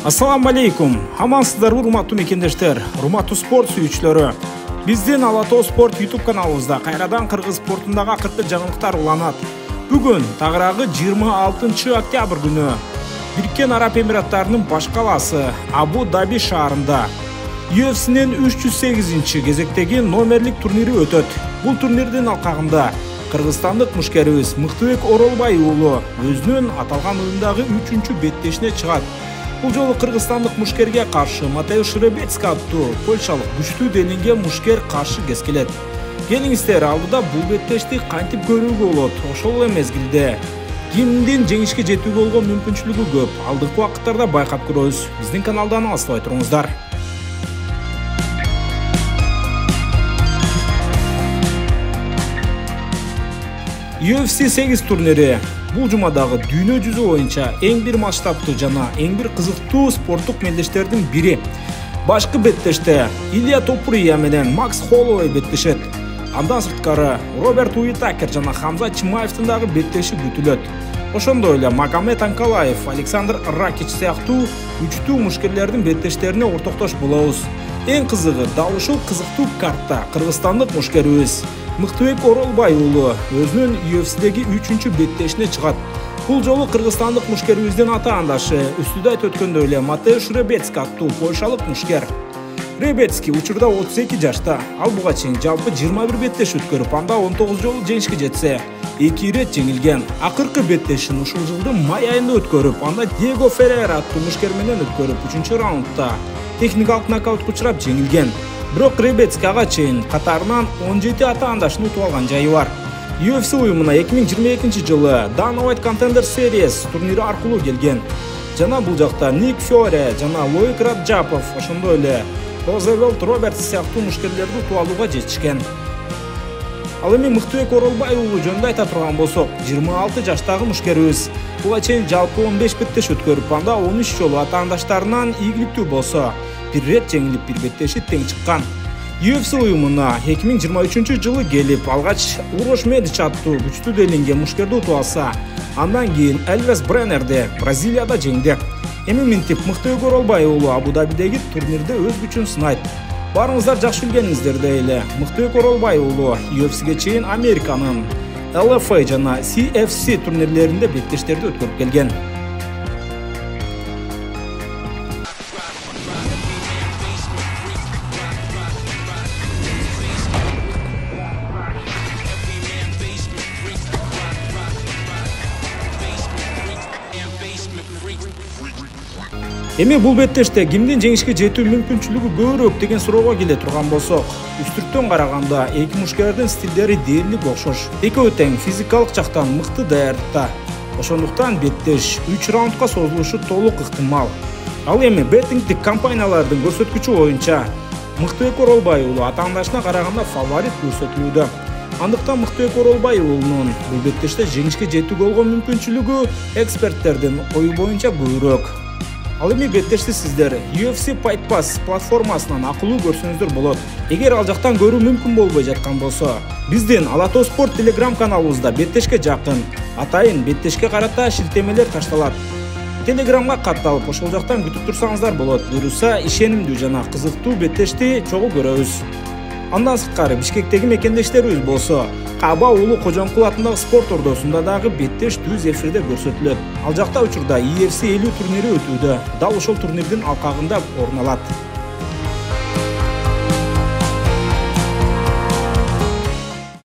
Assalamu алейкум. Амансыздарбы, урматтуу мекендештер, урматтуу спорт сүйүүчүлөрү. Биздин Алатоо спорт YouTube каналыбызда кайрадан кыргыз спортундагы акыркы жаңылыктар уланат. Бүгүн тагыраагы 26 октябрь күнү Бириккен Араб Эмираттарынын баш калаасы Абу Даби шаарында UFC'нин 308 кезектеги номерлик турнири өтөт. Бул турнирдин алкагында кыргызстандык мушкерибиз Мыктыбек Оролбай уулу өзүнүн аталган оюндагы 3-чү беттешине чыгат. Бул жолу кыргызстандык мушкерге каршы Матеуш Ребецки аттуу польшалык күчтүү делинген мушкер каршы кескилет. Келиңиздер, алдыда бул беттешти кантип көрүүгө болот? Ошол эле мезгилде кимдин жеңишке жетүүгө болгон мүмкүнчүлүгү көп? Алдыңкы убакыттарда байкап көрөбүз. Биздин каналдан алыстабай туруңуздар. UFC 8 турнири бул жумадагы дүйнө жүзү боюнча эң бир масштабтуу жана эң бир кызыктуу спорттук мелдештердин бири. Башкы беттеште Илья Топурия менен Макс Холлоуэй беттешет. Андан сырткары Роберт Уитакер жана Хамза Чимаевдин дагы беттеши күтүлөт. Ошондой эле Магомед Анкалаев, Александр Ракич сыяктуу күчтүү мушкерлердин беттештерине ортоктош болобуз. Эң кызыгы дал ушул кызыктуу картта кыргызстандык мушкерибиз Мыктыбек Оролбай уулу өзүнүн UFC'деги 3-чү беттешине чыгат. Бул жолу кыргызстандык мушкерибиздин ата-андашы үстүдө айтып өткөндөй эле Матеуш Ребецки аттуу польшалык мушкер. Ребецки учурда 32 жашта. Ал буга чейин жалпы 21 беттеш өткөрүп, анда 19 жолу жеңишке жетсе, 2 ирет жеңилген. Акыркы беттешин ушул жылдын май айында өткөрүп, анда Диего Феррейра аттуу мушкер менен өткөрүп, 3-чү раундда техникалык нокаутка учурап жеңилген. Бирок Ребецки ага чейин катарынан 17 ата-андашын утуп алган жайы бар. UFC уюмуна 2022 жылы Dana White Contender Series турнири аркылуу келген. Жана бул жакта Ник Фьоре жана Лоик Раджапов, ошондой эле Розевелт Робертс сыяктуу мушкерлерди утуп алууга жетишкен. Ал эми Мыктыбек Оролбай уулу жөнүндө айта турган болсок, 26 жаштагы мушкерибиз буга чейин жалпы 15 беттеш өткөрүп, анда 13 жолу ата-андаштарынан ийгиликтүү болсо, бир рет жеңилип, бир беттеши тең чыккан. UFC уюмуна 2023 жылы келип, алгач Урош Медич аттуу күчтүү делинген мушкерди утуп алса, андан кийин Элвес Бреннерди Бразилияда жеңди. Эми минтип Мыктыбек Оролбай уулу Абу Дабидеги турнирде өз күчүн сынайт. Барыңыздар жакшы билгениңиздердей эле, Мыктыбек Оролбай уулу UFC'ге чейин Американын LFA жана CFC турнирлеринде беттештерди өткөрүп келген. Эми бул беттеште кимдин жеңишке жетүү мүмкүнчүлүгү көбүрөөк деген суроого келе турган болсок, үстүрттөн караганда эки мушкердин стилдери дээрлик окшош. Экөө тең физикалык жактан мыкты даярдыкта. Ошондуктан беттеш 3 раундка созулушу толук ыктымал. Ал эми беттингдик компаниялардын көрсөткүчү боюнча Мыктыбек Оролбай уулу ата-андашына караганда фаворит көрсөтүлүүдө. Андыктан Мыктыбек Оролбай уулунун бул беттеште жеңишке жетүүгө болгон мүмкүнчүлүгү эксперттердин ою боюнча көбүрөөк. Ал эми беттешти сиздер UFC Fight Pass платформасынан акылуу көрсөңүздөр болот. Эгер ал жактан көрүү мүмкүн болбой жаткан болсо, биздин Алатоо спорт телеграм каналыбызда беттешке жакын атайын беттешке карата шилтемелер ташталат. Телеграмга катталып, ошол жактан күтүп турсаңыздар болот. Буюрса, ишенимдүү жана кызыктуу беттешти чогуу көрөбүз. Андан сырткары Бишкектеги мекендештерибиз болсо, Каба уулу Кожомкул атындагы спорт ордосунда дагы беттеш түз эфирде көрсөтүлөт. Ал жакта учурда UFC 50 турнири өтүүдө. Дал ошол турнирдин алкагында орун алат.